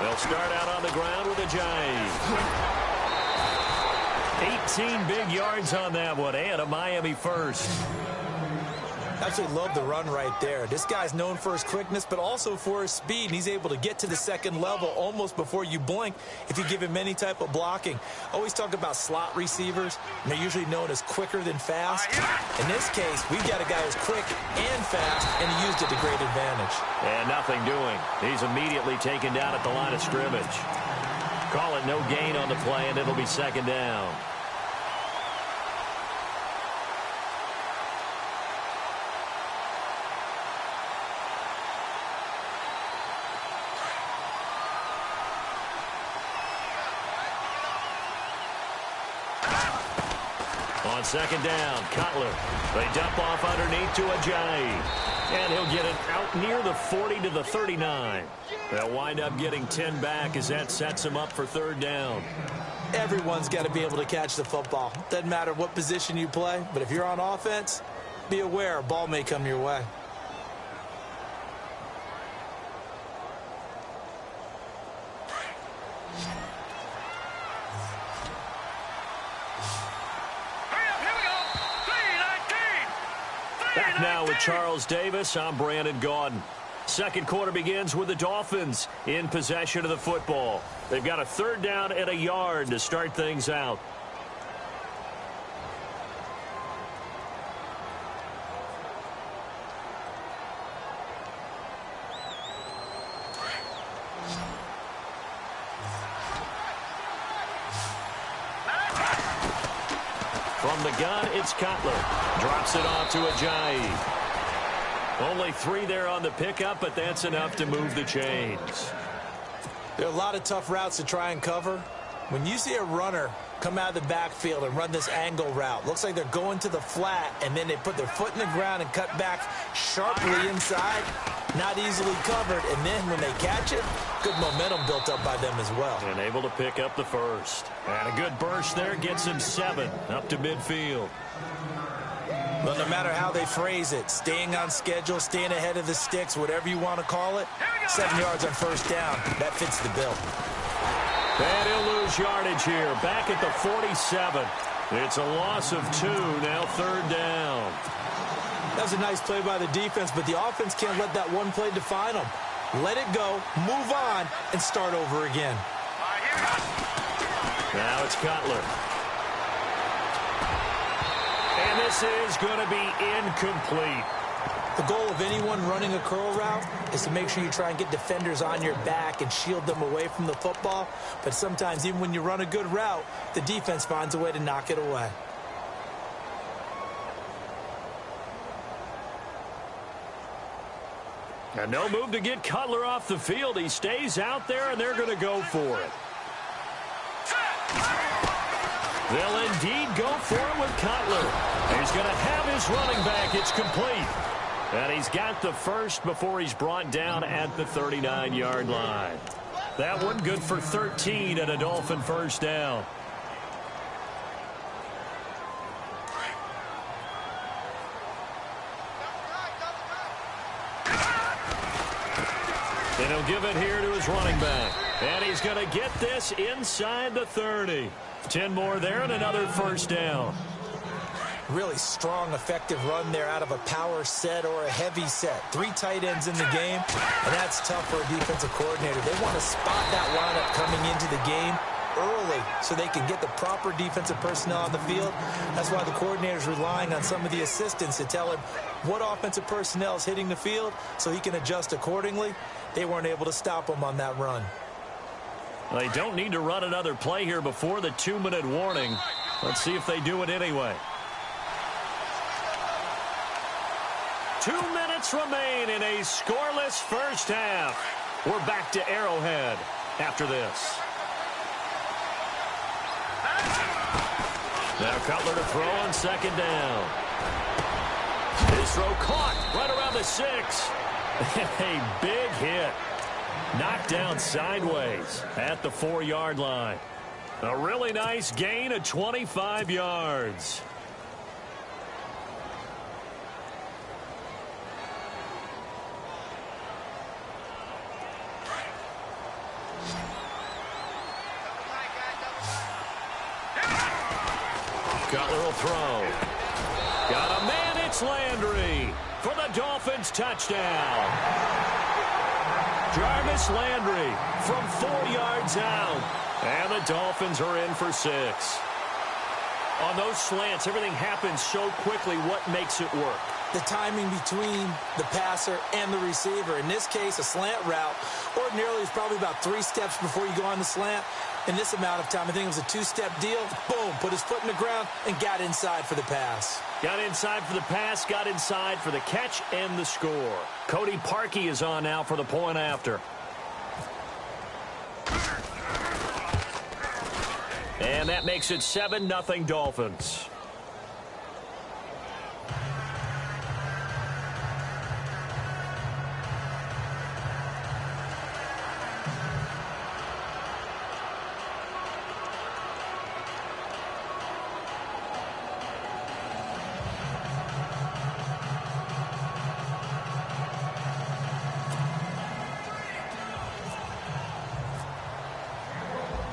They'll start out on the ground with a J. 18 big yards on that one, and a Miami first. Absolutely love the run right there. This guy's known for his quickness, but also for his speed. And he's able to get to the second level almost before you blink if you give him any type of blocking. Always talk about slot receivers, and they're usually known as quicker than fast. In this case, we've got a guy who's quick and fast, and he used it to great advantage. And nothing doing. He's immediately taken down at the line of scrimmage. Call it no gain on the play, and it'll be second down. On second down, Cutler. They dump off underneath to a J. And he'll get it out near the 40 to the 39. They'll wind up getting 10 back as that sets him up for third down. Everyone's got to be able to catch the football. Doesn't matter what position you play, but if you're on offense, be aware a ball may come your way. Back now with Charles Davis. I'm Brandon Gaudin. Second quarter begins with the Dolphins in possession of the football. They've got a third down and a yard to start things out. From the gun, it's Cutler. Drops it off to Ajayi. Only 3 there on the pickup, but that's enough to move the chains. There are a lot of tough routes to try and cover. When you see a runner come out of the backfield and run this angle route, looks like they're going to the flat, and then they put their foot in the ground and cut back sharply inside. Not easily covered, and then when they catch it, good momentum built up by them as well. And able to pick up the first. And a good burst there gets him 7 up to midfield. But no matter how they phrase it, staying on schedule, staying ahead of the sticks, whatever you want to call it, 7 yards on first down, that fits the bill. And he'll lose yardage here, back at the 47. It's a loss of 2, now third down. That was a nice play by the defense, but the offense can't let that one play define them. Let it go, move on, and start over again. Now it's Cutler. And this is going to be incomplete. The goal of anyone running a curl route is to make sure you try and get defenders on your back and shield them away from the football. But sometimes, even when you run a good route, the defense finds a way to knock it away. And no move to get Cutler off the field. He stays out there, and they're going to go for it. They'll indeed go for it with Cutler. He's going to have his running back. It's complete. And he's got the first before he's brought down at the 39-yard line. That one good for 13 and a Dolphin first down. And he'll give it here to his running back. And he's going to get this inside the 30. 10 more there and another first down. Really strong, effective run there out of a power set or a heavy set. 3 tight ends in the game, and that's tough for a defensive coordinator. They want to spot that lineup coming into the game early so they can get the proper defensive personnel on the field. That's why the coordinator is relying on some of the assistants to tell him what offensive personnel is hitting the field so he can adjust accordingly. They weren't able to stop him on that run. They don't need to run another play here before the 2-minute warning. Let's see if they do it anyway. 2 minutes remain in a scoreless first half. We're back to Arrowhead after this. Now Cutler to throw on second down. His throw caught right around the 6. A big hit. Knocked down sideways at the 4-yard line. A really nice gain of 25 yards. Cutler will throw. Got a man, it's Landry for the Dolphins touchdown. Jarvis Landry from 4 yards out. And the Dolphins are in for 6. On those slants, everything happens so quickly. What makes it work? The timing between the passer and the receiver. In this case, a slant route ordinarily is probably about 3 steps before you go on the slant. In this amount of time, I think it was a 2-step deal. Boom, put his foot in the ground and got inside for the pass. Got inside for the pass, got inside for the catch and the score. Cody Parkey is on now for the point after. And that makes it 7-0 Dolphins.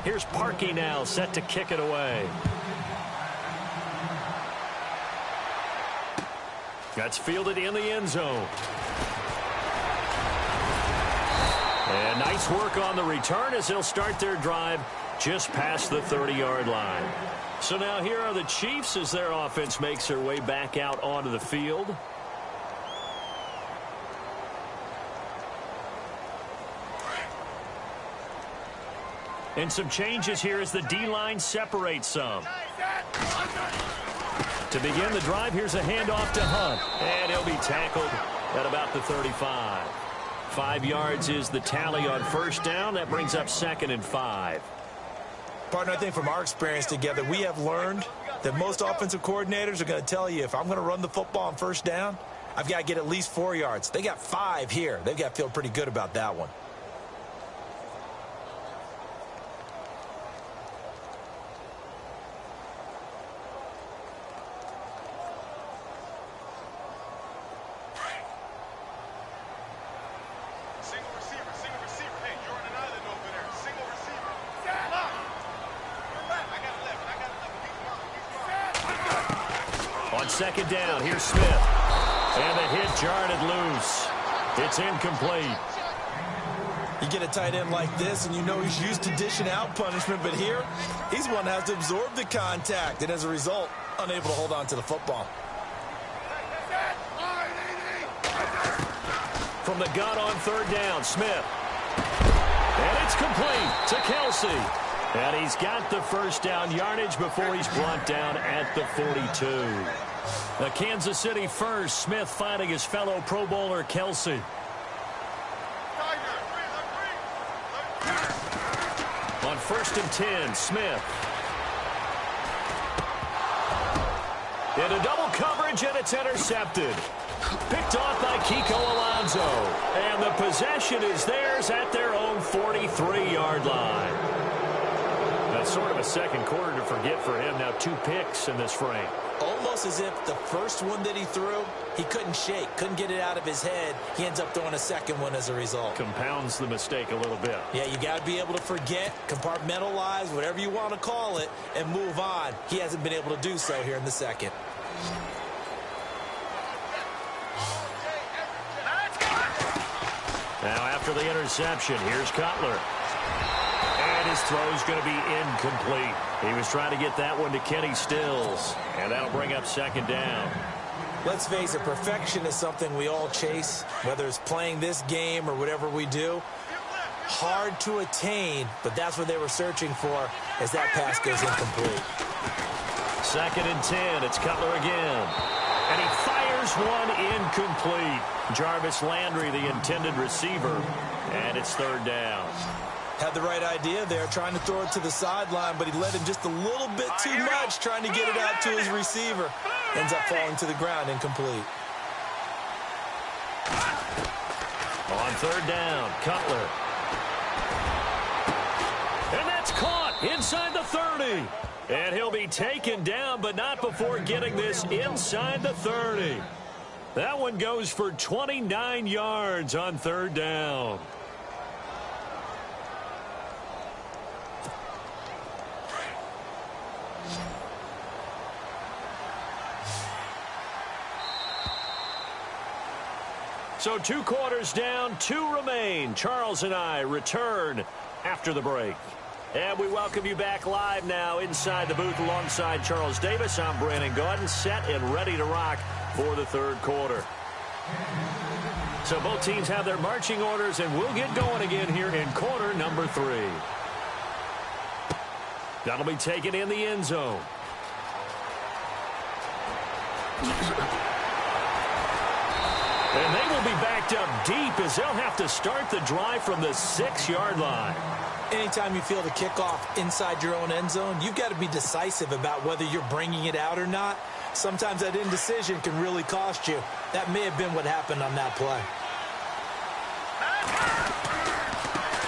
Here's Parkey now, set to kick it away. That's fielded in the end zone. And nice work on the return as they'll start their drive just past the 30-yard line. So now here are the Chiefs as their offense makes their way back out onto the field. And some changes here as the D-line separates some. To begin the drive, here's a handoff to Hunt. And he'll be tackled at about the 35. 5 yards is the tally on first down. That brings up 2nd and 5. Partner, I think from our experience together, we have learned that most offensive coordinators are going to tell you, if I'm going to run the football on first down, I've got to get at least 4 yards. They got 5 here. They've got to feel pretty good about that one. Second down, here's Smith. And the hit jarred it loose. It's incomplete. You get a tight end like this, and you know he's used to dishing out punishment, but here, he's one that has to absorb the contact, and as a result, unable to hold on to the football. From the gun on third down, Smith. And it's complete to Kelsey. And he's got the first down yardage before he's brought down at the 42. The Kansas City first, Smith finding his fellow Pro Bowler Kelsey. On 1st and 10, Smith. Into double coverage, and it's intercepted. Picked off by Kiko Alonso. And the possession is theirs at their own 43-yard line. That's sort of a second quarter to forget for him. Now 2 picks in this frame. Almost as if the first one that he threw, he couldn't shake, couldn't get it out of his head. He ends up throwing a second one as a result. Compounds the mistake a little bit. Yeah, you got to be able to forget, compartmentalize, whatever you want to call it, and move on. He hasn't been able to do so here in the second. Now after the interception, here's Cutler. And his throw's going to be incomplete. He was trying to get that one to Kenny Stills. And that'll bring up 2nd down. Let's face it, perfection is something we all chase, whether it's playing this game or whatever we do. Hard to attain, but that's what they were searching for as that pass goes incomplete. 2nd and 10, it's Cutler again. And he fires one incomplete. Jarvis Landry, the intended receiver. And it's 3rd down. Had the right idea there, trying to throw it to the sideline, but he let him just a little bit too much, trying to get it out to his receiver. Ends up falling to the ground, incomplete. On 3rd down, Cutler. And that's caught inside the 30. And he'll be taken down, but not before getting this inside the 30. That one goes for 29 yards on 3rd down. So 2 quarters down, 2 remain. Charles and I return after the break. And we welcome you back live now inside the booth alongside Charles Davis. I'm Brandon Gaudin, set and ready to rock for the 3rd quarter. So both teams have their marching orders, and we'll get going again here in quarter number 3. That'll be taken in the end zone. And they will be backed up deep as they'll have to start the drive from the 6-yard line. Anytime you feel the kickoff inside your own end zone, you've got to be decisive about whether you're bringing it out or not. Sometimes that indecision can really cost you. That may have been what happened on that play.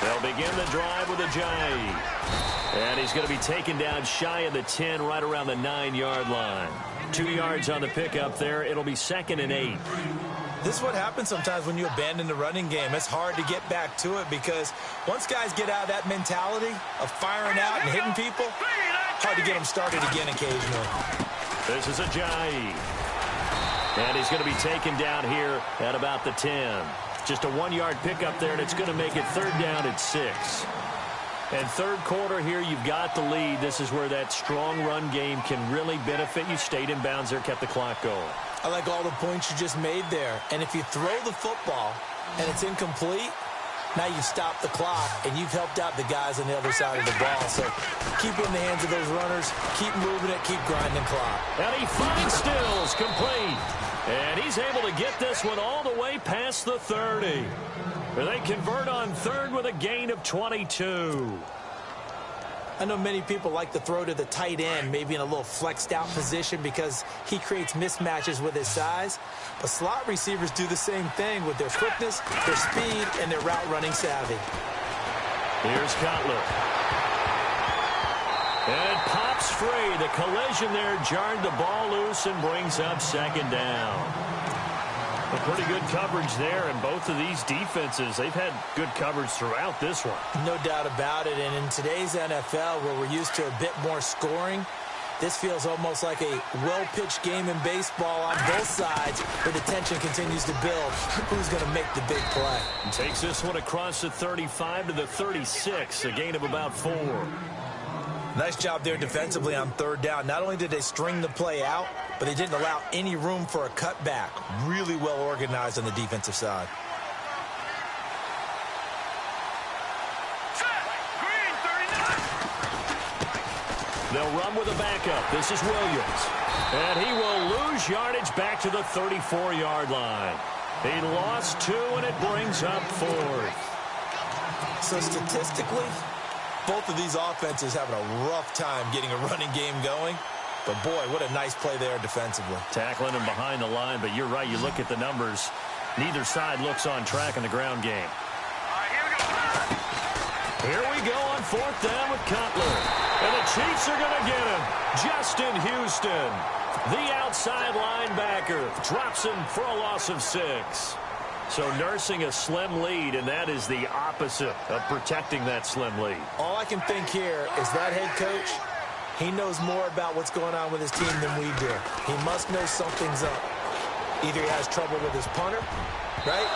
They'll begin the drive with a Jay. And he's going to be taken down shy of the 10, right around the 9-yard line. 2 yards on the pickup there. It'll be 2nd and 8. This is what happens sometimes when you abandon the running game. It's hard to get back to it because once guys get out of that mentality of firing out and hitting people, hard to get them started again occasionally. This is a Jay. And he's going to be taken down here at about the 10. Just a 1-yard pickup there, and it's going to make it 3rd down at 6. And 3rd quarter here, you've got the lead. This is where that strong run game can really benefit you. Stayed in bounds there, kept the clock going. I like all the points you just made there. And if you throw the football and it's incomplete, now you stop the clock and you've helped out the guys on the other side of the ball. So keep it in the hands of those runners, keep moving it, keep grinding clock. And he finds Stills complete. And he's able to get this one all the way past the 30. They convert on 3rd with a gain of 22. I know many people like to throw to the tight end, maybe in a little flexed out position because he creates mismatches with his size. But slot receivers do the same thing with their quickness, their speed, and their route running savvy. Here's Cutler. And it pops free. The collision there jarred the ball loose and brings up 2nd down. A pretty good coverage there, and both of these defenses, they've had good coverage throughout this one. No doubt about it, and in today's NFL, where we're used to a bit more scoring, this feels almost like a well-pitched game in baseball on both sides, where the tension continues to build. Who's going to make the big play? Takes this one across the 35 to the 36, a gain of about 4. Nice job there defensively on 3rd down. Not only did they string the play out, but they didn't allow any room for a cutback. Really well organized on the defensive side. They'll run with a backup. This is Williams. And he will lose yardage back to the 34-yard line. He lost 2, and it brings up 4th. So statistically, both of these offenses having a rough time getting a running game going. But, boy, what a nice play there defensively. Tackling him behind the line, but you're right. You look at the numbers. Neither side looks on track in the ground game. Here we go on 4th down with Cutler. And the Chiefs are going to get him. Justin Houston, the outside linebacker, drops him for a loss of 6. So nursing a slim lead, and that is the opposite of protecting that slim lead. All I can think here is that head coach, he knows more about what's going on with his team than we do. He must know something's up. Either he has trouble with his punter, right?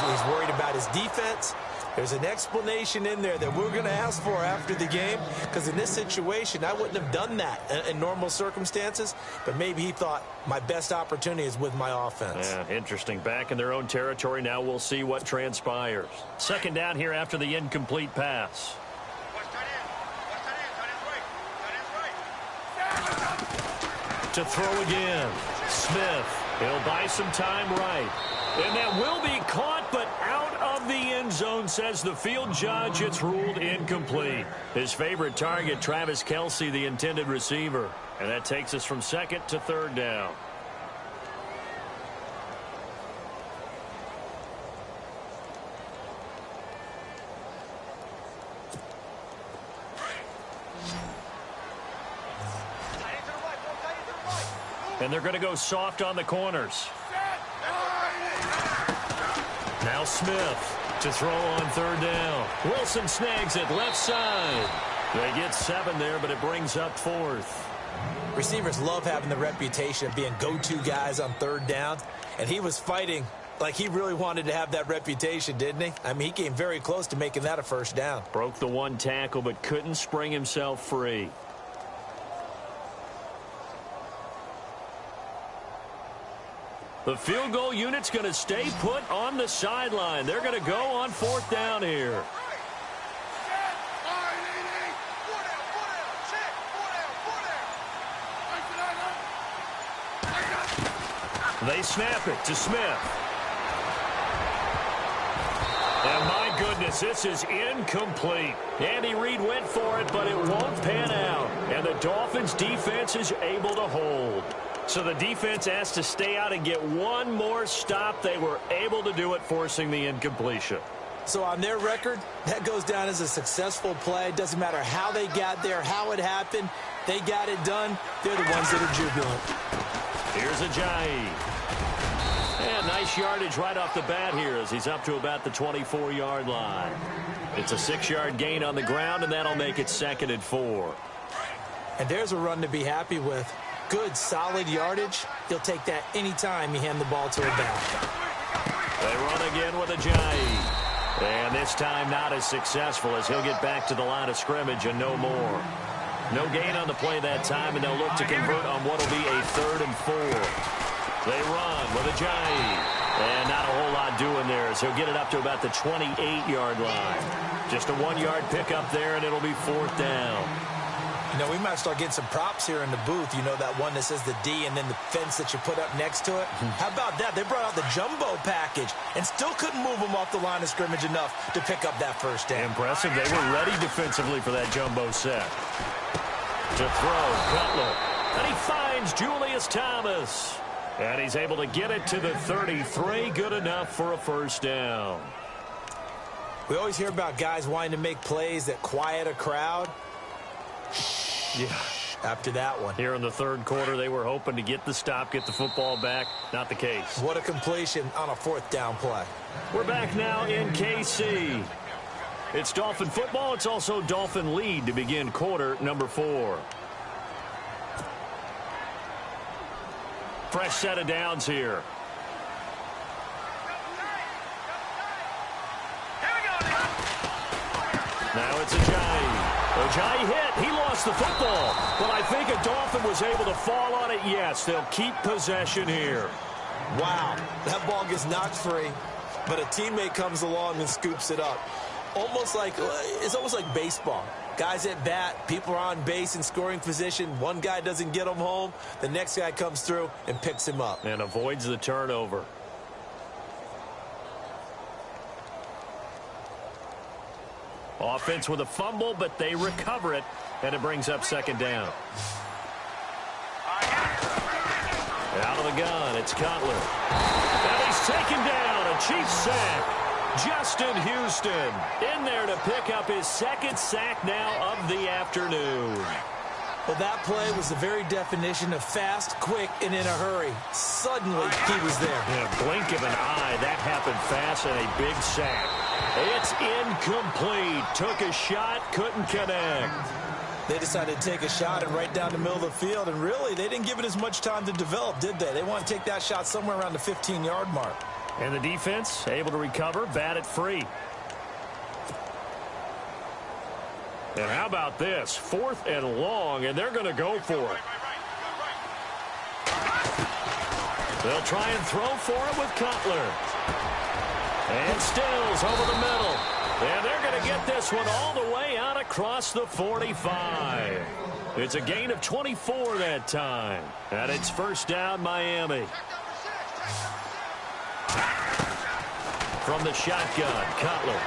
He's worried about his defense. There's an explanation in there that we're going to ask for after the game, because in this situation, I wouldn't have done that in normal circumstances, but maybe he thought my best opportunity is with my offense. Yeah, interesting. Back in their own territory. Now we'll see what transpires. 2nd down here after the incomplete pass. To throw again. Smith. He'll buy some time right. And that will be caught, but out of the end zone, says the field judge. It's ruled incomplete. His favorite target, Travis Kelce, the intended receiver. And that takes us from 2nd to 3rd down. And they're going to go soft on the corners. Now Smith to throw on 3rd down. Wilson snags it left side. They get 7 there, but it brings up 4th. Receivers love having the reputation of being go-to guys on 3rd down, and he was fighting Like he really wanted to have that reputation, didn't he? I mean, he came very close to making that a first down. Broke the one tackle, but couldn't spring himself free. The field goal unit's going to stay put on the sideline. They're going to go on fourth down here. They snap it to Smith. And my goodness, this is incomplete. Andy Reid went for it, but it won't pan out. And the Dolphins' defense is able to hold. So the defense has to stay out and get one more stop. They were able to do it, forcing the incompletion. So on their record, that goes down as a successful play. Doesn't matter how they got there, how it happened. They got it done. They're the ones that are jubilant. Here's Ajayi. And nice yardage right off the bat here as he's up to about the 24-yard line. It's a 6-yard gain on the ground, and that'll make it 2nd and 4. And there's a run to be happy with. Good, solid yardage. He'll take that anytime you hand the ball to a back. They run again with Ajayi. And this time not as successful as he'll get back to the line of scrimmage and no more. No gain on the play that time, and they'll look to convert on what will be a 3rd and 4. They run with Ajayi. And not a whole lot doing there as he'll get it up to about the 28-yard line. Just a 1-yard pickup there, and it'll be 4th down. You know, we might start getting some props here in the booth. You know, that one that says the D and then the fence that you put up next to it. How about that? They brought out the jumbo package and still couldn't move them off the line of scrimmage enough to pick up that first down. Impressive. They were ready defensively for that jumbo set. To throw, Cutler. And he finds Julius Thomas. And he's able to get it to the 33. Good enough for a first down. We always hear about guys wanting to make plays that quiet a crowd. Yeah. After that one. Here in the 3rd quarter, they were hoping to get the stop, get the football back. Not the case. What a completion on a 4th down play. We're back now in KC. It's Dolphin football. It's also Dolphin lead to begin quarter number 4. Fresh set of downs here. Now it's Ajayi. Ajayi hit. He lost the football. But I think a Dolphin was able to fall on it. Yes, they'll keep possession here. Wow. That ball gets knocked free, but a teammate comes along and scoops it up. It's almost like baseball. Guys at bat, people are on base in scoring position. One guy doesn't get him home. The next guy comes through and picks him up. And avoids the turnover. Offense with a fumble, but they recover it, and it brings up 2nd down. Out of the gun, it's Cutler. And he's taken down, a Chiefs sack. Justin Houston in there to pick up his 2nd sack now of the afternoon. Well, that play was the very definition of fast, quick, and in a hurry. Suddenly, he was there. Yeah, blink of an eye. That happened fast and a big sack. It's incomplete. Took a shot, couldn't connect. They decided to take a shot and right down the middle of the field, and really, they didn't give it as much time to develop, did they? They want to take that shot somewhere around the 15-yard mark. And the defense able to recover, bat it free. And how about this? 4th and long, and they're going to go for it. They'll try and throw for it with Cutler. And Stills over the middle. And they're going to get this one all the way out across the 45. It's a gain of 24 that time. And it's 1st down, Miami. From the shotgun, Cutler.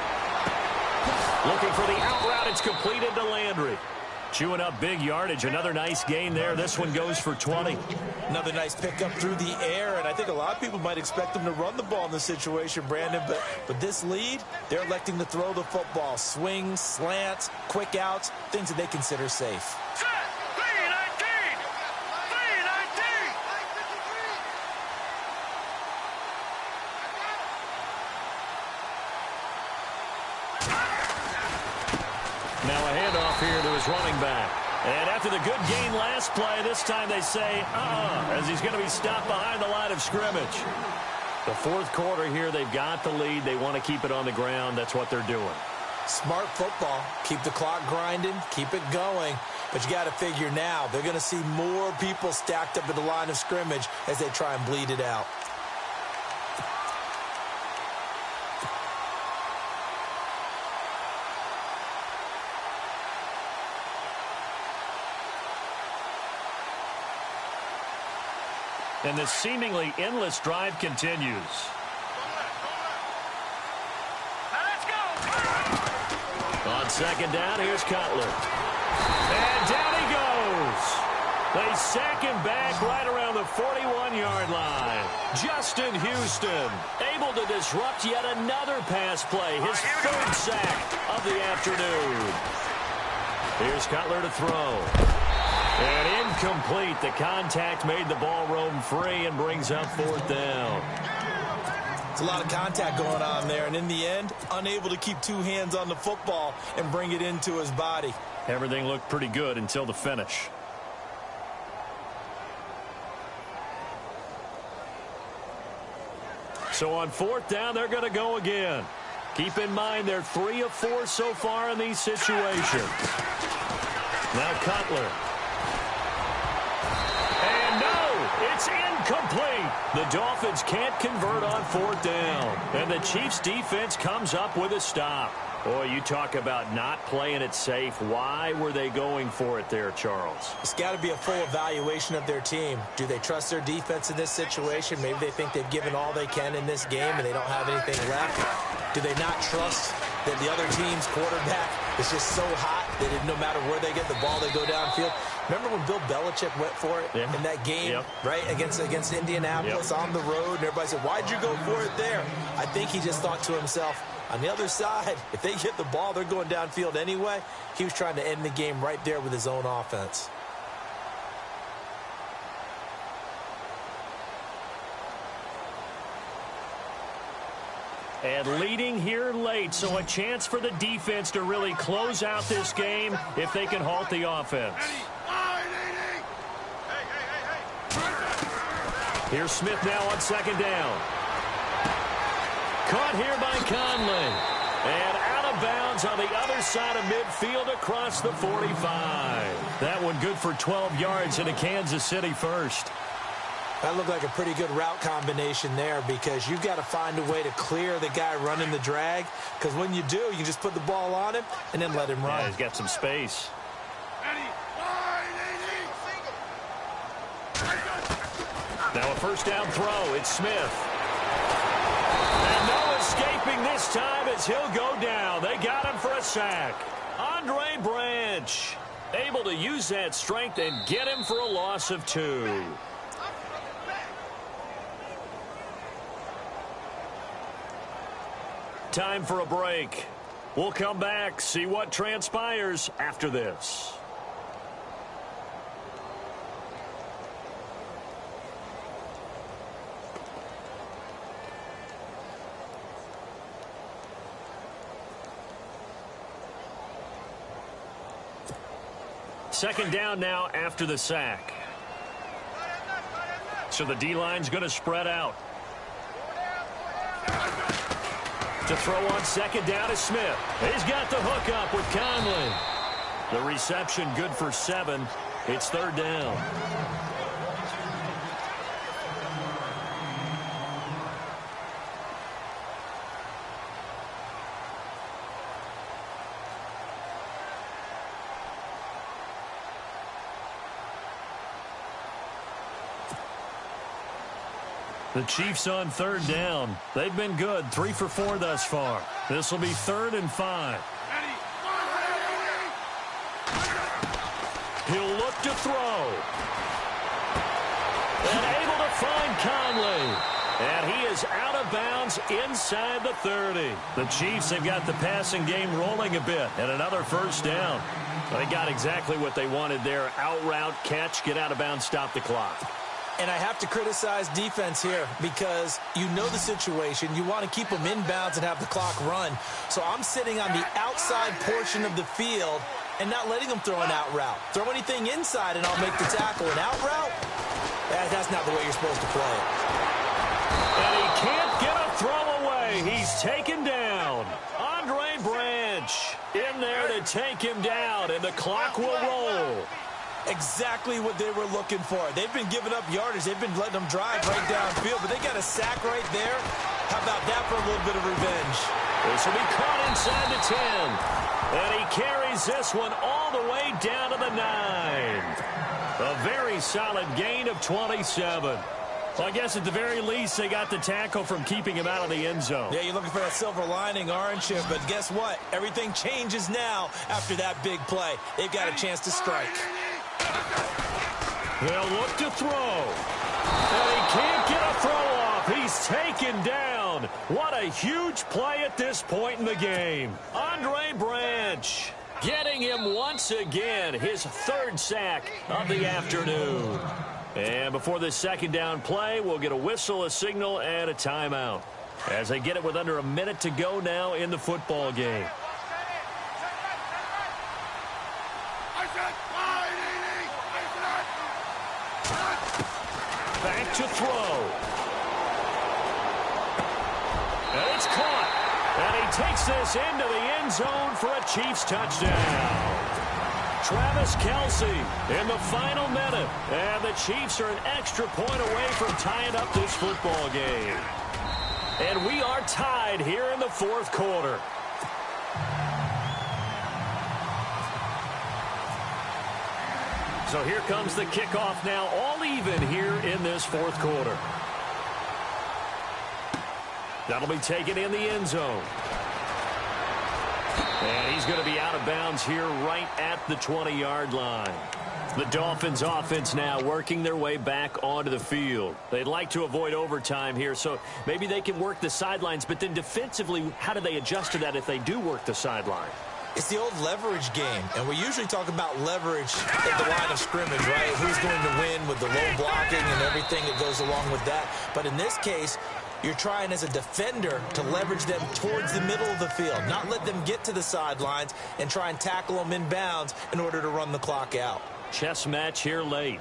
Looking for the out route. It's completed to Landry. Chewing up big yardage. Another nice gain there. This one goes for 20. Another nice pickup through the air, and I think a lot of people might expect them to run the ball in this situation, Brandon, but this lead, they're electing to throw the football. Swings, slants, quick outs, things that they consider safe. Now a handoff here to his running back. And after the good gain last play, this time they say, as he's going to be stopped behind the line of scrimmage. The fourth quarter here, they've got the lead. They want to keep it on the ground. That's what they're doing. Smart football. Keep the clock grinding. Keep it going. But you got to figure now, they're going to see more people stacked up at the line of scrimmage as they try and bleed it out. And this seemingly endless drive continues. On second down, here's Cutler. And down he goes. They sack him back right around the 41-yard line. Justin Houston able to disrupt yet another pass play. His third sack of the afternoon. Here's Cutler to throw. And incomplete. The contact made the ball roam free and brings up fourth down. It's a lot of contact going on there, and in the end, unable to keep two hands on the football and bring it into his body. Everything looked pretty good until the finish. So on fourth down, they're going to go again. Keep in mind, they're 3 of 4 so far in these situations. Now Cutler. It's incomplete. The Dolphins can't convert on fourth down. And the Chiefs' defense comes up with a stop. Boy, you talk about not playing it safe. Why were they going for it there, Charles? It's got to be a full evaluation of their team. Do they trust their defense in this situation? Maybe they think they've given all they can in this game and they don't have anything left. Do they not trust that the other team's quarterback is just so hot that no matter where they get the ball, they go downfield? Remember when Bill Belichick went for it in that game, right, against Indianapolis on the road, and everybody said, why'd you go for it there? I think he just thought to himself, on the other side, if they get the ball, they're going downfield anyway. He was trying to end the game right there with his own offense. And leading here late, so a chance for the defense to really close out this game if they can halt the offense. Here's Smith now on second down. Caught here by Conley. And out of bounds on the other side of midfield across the 45. That one good for 12 yards into Kansas City first. That looked like a pretty good route combination there because you've got to find a way to clear the guy running the drag, because when you do, you just put the ball on him and then let him run. Yeah, he's got some space. Now a first down throw. It's Smith. And no escaping this time as he'll go down. They got him for a sack. Andre Branch able to use that strength and get him for a loss of 2. Time for a break. We'll come back, see what transpires after this. Second down now after the sack. So the D-line's going to spread out. To throw on second down is Smith. He's got the hook up with Conley. The reception good for 7. It's third down. The Chiefs on third down. They've been good, 3 for 4 thus far. This will be 3rd and 5. He'll look to throw. And able to find Conley. And he is out of bounds inside the 30. The Chiefs have got the passing game rolling a bit. And another first down. They got exactly what they wanted there. Out route, catch, get out of bounds, stop the clock. And I have to criticize defense here because you know the situation. You want to keep them inbounds and have the clock run. So I'm sitting on the outside portion of the field and not letting them throw an out route. Throw anything inside and I'll make the tackle. An out route? That's not the way you're supposed to play it. And he can't he's taken down. Andre Branch in there to take him down, and the clock will roll. Exactly what they were looking for. They've been giving up yardage. They've been letting them drive right downfield, but they got a sack right there. How about that for a little bit of revenge? This will be caught inside the 10. And he carries this one all the way down to the 9. A very solid gain of 27. Well, I guess at the very least, they got the tackle from keeping him out of the end zone. Yeah, you're looking for that silver lining, aren't you? But guess what? Everything changes now after that big play. They've got a chance to strike. They'll look to throw. And he can't get a throw off. He's taken down. What a huge play at this point in the game. Andre Branch getting him once again, his 3rd sack of the afternoon. And before this second down play, we'll get a whistle, a signal, and a timeout as they get it with under a minute to go now in the football game. Back to throw. And it's caught. And he takes this into the end zone for a Chiefs touchdown. Travis Kelce in the final minute. And the Chiefs are an extra point away from tying up this football game. And we are tied here in the 4th quarter. So here comes the kickoff now, all even here in this 4th quarter. That'll be taken in the end zone. And he's going to be out of bounds here right at the 20-yard line. The Dolphins offense now working their way back onto the field. They'd like to avoid overtime here, so maybe they can work the sidelines, but then defensively, how do they adjust to that if they do work the sideline? It's the old leverage game, and we usually talk about leverage at the line of scrimmage, right? Who's going to win with the low blocking and everything that goes along with that. But in this case, you're trying as a defender to leverage them towards the middle of the field, not let them get to the sidelines and try and tackle them in bounds in order to run the clock out. Chess match here late.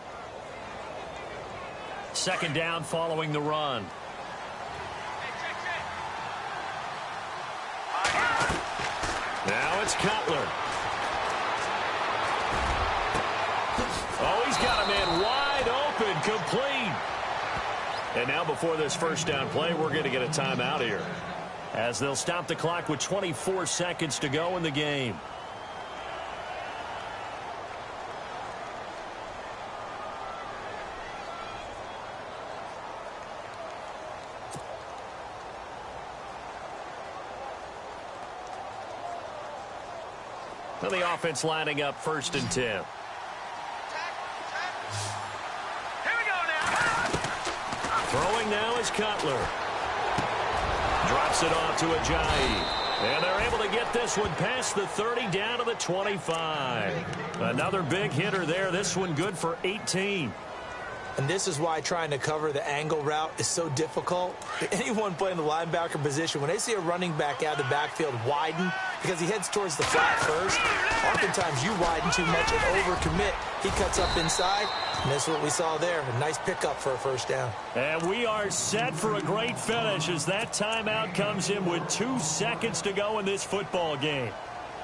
Second down following the run. Now it's Cutler. Oh, he's got a man wide open, complete. And now before this first down play, we're going to get a timeout here, as they'll stop the clock with 24 seconds to go in the game. So the offense lining up 1st and 10. Here we go now. Throwing now is Cutler. Drops it off to Ajayi. And they're able to get this one past the 30 down to the 25. Another big hitter there. This one good for 18. And this is why trying to cover the angle route is so difficult. Anyone playing the linebacker position, when they see a running back out of the backfield widen because he heads towards the flat first, oftentimes you widen too much and overcommit. He cuts up inside, and that's what we saw there. A nice pickup for a first down. And we are set for a great finish as that timeout comes in with 2 seconds to go in this football game.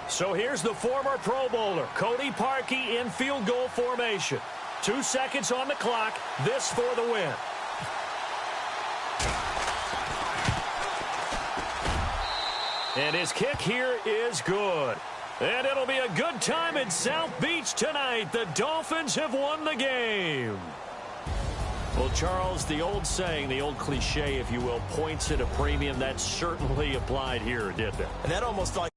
So here's the former Pro Bowler, Cody Parkey, in field goal formation. 2 seconds on the clock. This for the win. And his kick here is good. And it'll be a good time in South Beach tonight. The Dolphins have won the game. Well, Charles, the old saying, the old cliche, if you will, points at a premium, that certainly applied here, didn't it? And that almost like